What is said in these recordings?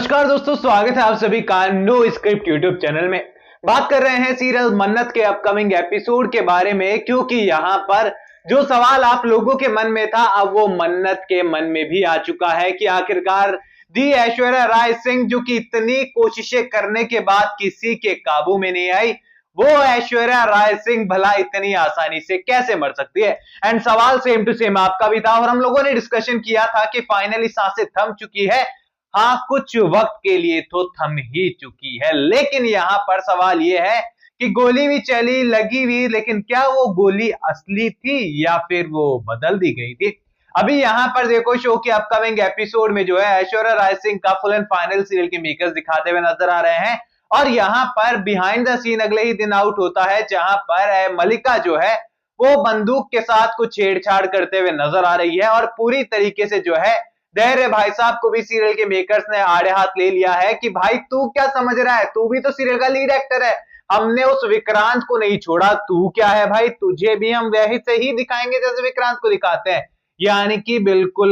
नमस्कार दोस्तों, स्वागत है आप सभी का नो स्क्रिप्ट यूट्यूब चैनल में। बात कर रहे हैं सीरियल मन्नत के अपकमिंग एपिसोड के बारे में, क्योंकि यहां पर जो सवाल आप लोगों के मन में था अब वो मन्नत के मन में भी आ चुका है कि आखिरकार दी ऐश्वर्या राय सिंह जो कि इतनी कोशिशें करने के बाद किसी के काबू में नहीं आई, वो ऐश्वर्या राय सिंह भला इतनी आसानी से कैसे मर सकती है। एंड सवाल सेम टू सेम आपका भी था और हम लोगों ने डिस्कशन किया था कि फाइनली सांसें थम चुकी है। हाँ, कुछ वक्त के लिए तो थम ही चुकी है, लेकिन यहां पर सवाल यह है कि गोली भी चली लगी हुई, लेकिन क्या वो गोली असली थी या फिर वो बदल दी गई थी। अभी यहां पर देखो, शो के अपकमिंग एपिसोड में जो है ऐश्वर्या राय सिंह का फुल एंड फाइनल सीरियल के मेकर्स दिखाते हुए नजर आ रहे हैं और यहां पर बिहाइंड द सीन अगले ही दिन आउट होता है, जहां पर मलिका जो है वो बंदूक के साथ कुछ छेड़छाड़ करते हुए नजर आ रही है और पूरी तरीके से जो है धैर्य भाई साहब को भी सीरियल के मेकर्स ने आड़े हाथ ले लिया है कि भाई तू क्या समझ रहा है, तू भी तो सीरियल का लीड एक्टर है, हमने उस विक्रांत को नहीं छोड़ा, तू क्या है भाई, तुझे भी हम वैसे ही दिखाएंगे जैसे विक्रांत को दिखाते हैं। यानी कि बिल्कुल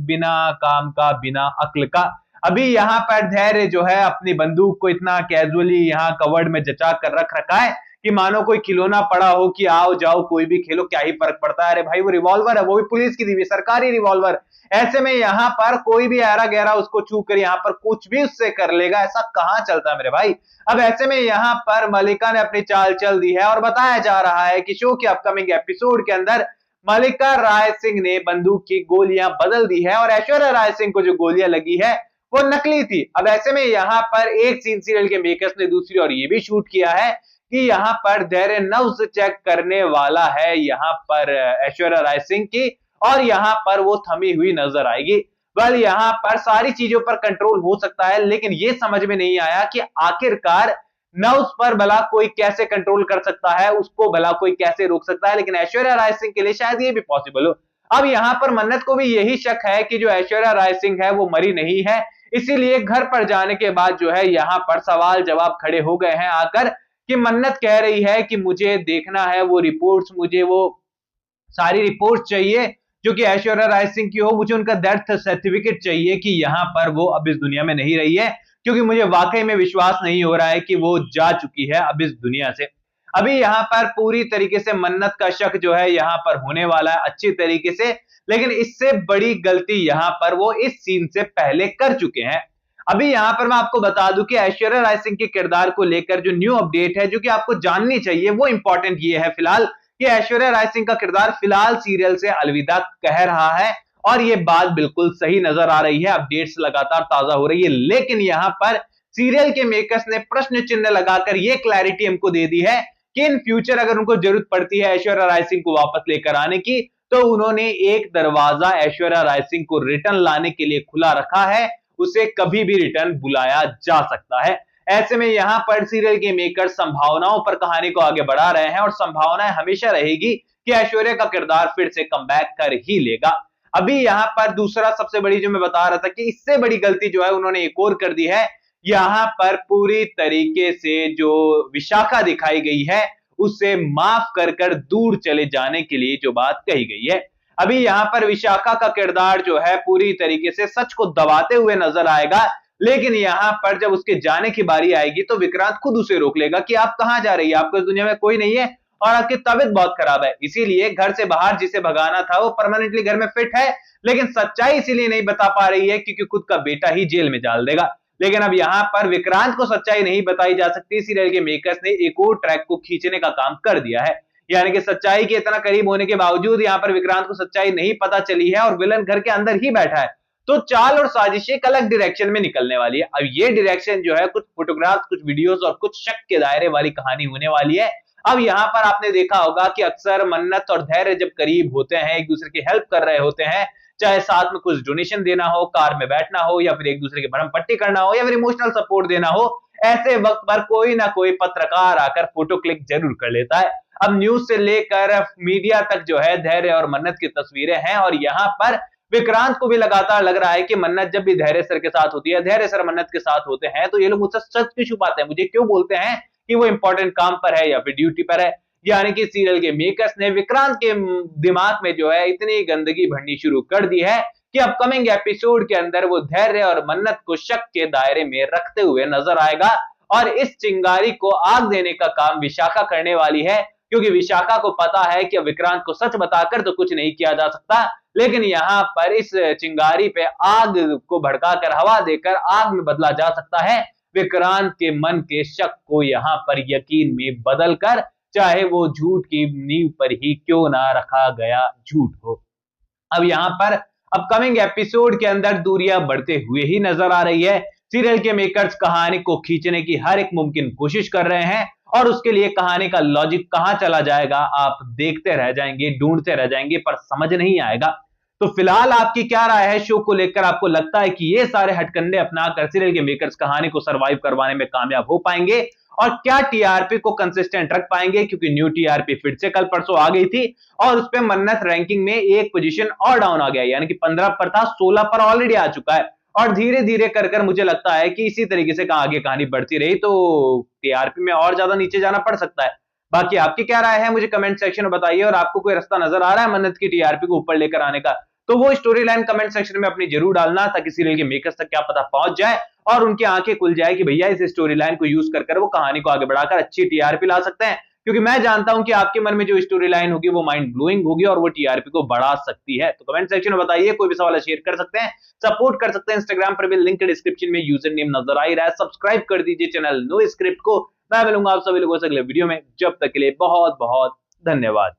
बिना काम का, बिना अक्ल का। अभी यहाँ पर धैर्य जो है अपनी बंदूक को इतना कैजुअली यहाँ कवर्ड में जचा कर रख रखा है कि मानो कोई खिलौना पड़ा हो कि आओ जाओ कोई भी खेलो, क्या ही फर्क पड़ता है। अरे भाई वो रिवॉल्वर है, वो भी पुलिस की दी हुई सरकारी रिवॉल्वर। ऐसे में यहाँ पर कोई भी ऐरा गहरा उसको छू कर यहाँ पर कुछ भी उससे कर लेगा, ऐसा कहां चलता है मेरे भाई। अब ऐसे में यहाँ पर मलिका ने अपनी चाल चल दी है और बताया जा रहा है कि शो के अपकमिंग एपिसोड के अंदर मलिका राय सिंह ने बंदूक की गोलियां बदल दी है और ऐश्वर्या राय सिंह को जो गोलियां लगी है वो नकली थी। अब ऐसे में यहाँ पर एक सीन सीरियल के मेकर्स ने दूसरी और ये भी शूट किया है कि यहाँ पर धैर्य नब्ज चेक करने वाला है यहाँ पर ऐश्वर्या राय सिंह की और यहाँ पर वो थमी हुई नजर आएगी। वेल, यहाँ पर सारी चीजों पर कंट्रोल हो सकता है, लेकिन ये समझ में नहीं आया कि आखिरकार नब्ज पर भला कोई कैसे कंट्रोल कर सकता है, उसको भला कोई कैसे रोक सकता है, लेकिन ऐश्वर्या राय सिंह के लिए शायद ये भी पॉसिबल हो। अब यहाँ पर मन्नत को भी यही शक है कि जो ऐश्वर्या राय सिंह है वो मरी नहीं है, इसीलिए घर पर जाने के बाद जो है यहाँ पर सवाल जवाब खड़े हो गए हैं आकर कि मन्नत कह रही है कि मुझे देखना है वो रिपोर्ट्स, मुझे वो सारी रिपोर्ट चाहिए जो कि ऐश्वर्या राय सिंह की हो, मुझे उनका डेथ सर्टिफिकेट चाहिए कि यहाँ पर वो अब इस दुनिया में नहीं रही है, क्योंकि मुझे वाकई में विश्वास नहीं हो रहा है कि वो जा चुकी है अब इस दुनिया से। अभी यहाँ पर पूरी तरीके से मन्नत का शक जो है यहाँ पर होने वाला है अच्छी तरीके से, लेकिन इससे बड़ी गलती यहाँ पर वो इस सीन से पहले कर चुके हैं। अभी यहाँ पर मैं आपको बता दूं कि ऐश्वर्या राय सिंह के किरदार को लेकर जो न्यू अपडेट है जो कि आपको जाननी चाहिए, वो इंपॉर्टेंट ये है फिलहाल कि ऐश्वर्या राय सिंह का किरदार फिलहाल सीरियल से अलविदा कह रहा है और ये बात बिल्कुल सही नजर आ रही है। अपडेट्स लगातार ताजा हो रही है, लेकिन यहाँ पर सीरियल के मेकर्स ने प्रश्न चिन्ह लगाकर ये क्लैरिटी हमको दे दी है कि इन फ्यूचर अगर उनको जरूरत पड़ती है ऐश्वर्या राय सिंह को वापस लेकर आने की, तो उन्होंने एक दरवाजा ऐश्वर्या राय सिंह को रिटर्न लाने के लिए खुला रखा है, उसे कभी भी रिटर्न बुलाया जा सकता है। ऐसे में यहाँ पर सीरियल के मेकर संभावनाओं पर कहानी को आगे बढ़ा रहे हैं और संभावनाएं हमेशा रहेगी कि ऐश्वर्या का किरदार फिर से कमबैक कर ही लेगा। अभी यहाँ पर दूसरा सबसे बड़ी जो मैं बता रहा था कि इससे बड़ी गलती जो है उन्होंने एक और कर दी है, यहाँ पर पूरी तरीके से जो विशाखा दिखाई गई है उसे माफ कर दूर चले जाने के लिए जो बात कही गई है। अभी यहाँ पर विशाखा का किरदार जो है पूरी तरीके से सच को दबाते हुए नजर आएगा, लेकिन यहाँ पर जब उसके जाने की बारी आएगी तो विक्रांत खुद उसे रोक लेगा कि आप कहां जा रही है, आपको इस दुनिया में कोई नहीं है और आपकी तबीयत बहुत खराब है, इसीलिए घर से बाहर जिसे भगाना था वो परमानेंटली घर में फिट है, लेकिन सच्चाई इसीलिए नहीं बता पा रही है क्योंकि खुद का बेटा ही जेल में डाल देगा। लेकिन अब यहाँ पर विक्रांत को सच्चाई नहीं बताई जा सकती, सीरियल के मेकर्स ने एक और ट्रैक को खींचने का काम कर दिया है, यानी कि सच्चाई के इतना करीब होने के बावजूद यहाँ पर विक्रांत को सच्चाई नहीं पता चली है और विलन घर के अंदर ही बैठा है, तो चाल और साजिश एक अलग डायरेक्शन में निकलने वाली है। अब ये डायरेक्शन जो है कुछ फोटोग्राफ्स, कुछ वीडियोस और कुछ शक के दायरे वाली कहानी होने वाली है। अब यहाँ पर आपने देखा होगा कि अक्सर मन्नत और धैर्य जब करीब होते हैं, एक दूसरे की हेल्प कर रहे होते हैं, चाहे साथ में कुछ डोनेशन देना हो, कार में बैठना हो, या फिर एक दूसरे की भरम पट्टी करना हो, या फिर इमोशनल सपोर्ट देना हो, ऐसे वक्त पर कोई ना कोई पत्रकार आकर फोटो क्लिक जरूर कर लेता है। अब न्यूज से लेकर मीडिया तक जो है धैर्य और मन्नत की तस्वीरें हैं और यहाँ पर विक्रांत को भी लगातार लग रहा है कि मन्नत जब भी धैर्य सर के साथ होती है, धैर्य सर मन्नत के साथ होते हैं, तो ये लोग मुझसे सच क्यों छुपाते हैं, मुझे क्यों बोलते हैं कि वो इंपॉर्टेंट काम पर है या फिर ड्यूटी पर है। यानी कि सीरियल के मेकर्स ने विक्रांत के दिमाग में जो है इतनी गंदगी भरनी शुरू कर दी है कि अपकमिंग एपिसोड के अंदर वो धैर्य और मन्नत को शक के दायरे में रखते हुए नजर आएगा और इस चिंगारी को आग देने का काम विशाखा करने वाली है, क्योंकि विशाखा को पता है कि विक्रांत को सच बताकर तो कुछ नहीं किया जा सकता, लेकिन यहाँ पर इस चिंगारी पे आग को भड़काकर हवा देकर आग में बदला जा सकता है विक्रांत के मन के शक को यहाँ पर यकीन में बदलकर, चाहे वो झूठ की नींव पर ही क्यों ना रखा गया झूठ हो। अब यहाँ पर अपकमिंग एपिसोड के अंदर दूरियां बढ़ते हुए ही नजर आ रही है। सीरियल के मेकर्स कहानी को खींचने की हर एक मुमकिन कोशिश कर रहे हैं और उसके लिए कहानी का लॉजिक कहां चला जाएगा आप देखते रह जाएंगे, ढूंढते रह जाएंगे, पर समझ नहीं आएगा। तो फिलहाल आपकी क्या राय है शो को लेकर? आपको लगता है कि ये सारे हथकंडे अपनाकर सीरियल के मेकर्स कहानी को सर्वाइव करवाने में कामयाब हो पाएंगे और क्या टीआरपी को कंसिस्टेंट रख पाएंगे? क्योंकि न्यू टीआरपी फिर से कल परसों आ गई थी और उस पर मन्नत रैंकिंग में एक पोजीशन और डाउन आ गया, यानी कि 15 पर था 16 पर ऑलरेडी आ चुका है और धीरे धीरे कर मुझे लगता है कि इसी तरीके से आगे कहानी बढ़ती रही तो टीआरपी में और ज्यादा नीचे जाना पड़ सकता है। बाकी आपकी क्या राय है मुझे कमेंट सेक्शन में बताइए और आपको कोई रास्ता नजर आ रहा है मन्नत की टीआरपी को ऊपर लेकर आने का, तो वो स्टोरी लाइन कमेंट सेक्शन में अपनी जरूर डालना ताकि सीरियल के मेकर्स तक क्या पता पहुंच जाए और उनकी आंखें खुल जाए कि भैया इस स्टोरी लाइन को यूज कर वो कहानी को आगे बढ़ाकर अच्छी टीआरपी ला सकते हैं। क्योंकि मैं जानता हूं कि आपके मन में जो स्टोरी लाइन होगी वो माइंड ब्लोइंग होगी और वो टीआरपी को बढ़ा सकती है। तो कमेंट सेक्शन में बताइए, कोई भी सवाल शेयर कर सकते हैं, सपोर्ट कर सकते हैं। इंस्टाग्राम पर भी लिंक डिस्क्रिप्शन में यूजर नेम नजर आ ही रहा है, सब्सक्राइब कर दीजिए चैनल नो स्क्रिप्ट को। मैं मिलूंगा आप सभी लोगों से अगले वीडियो में, जब तक के लिए बहुत बहुत धन्यवाद।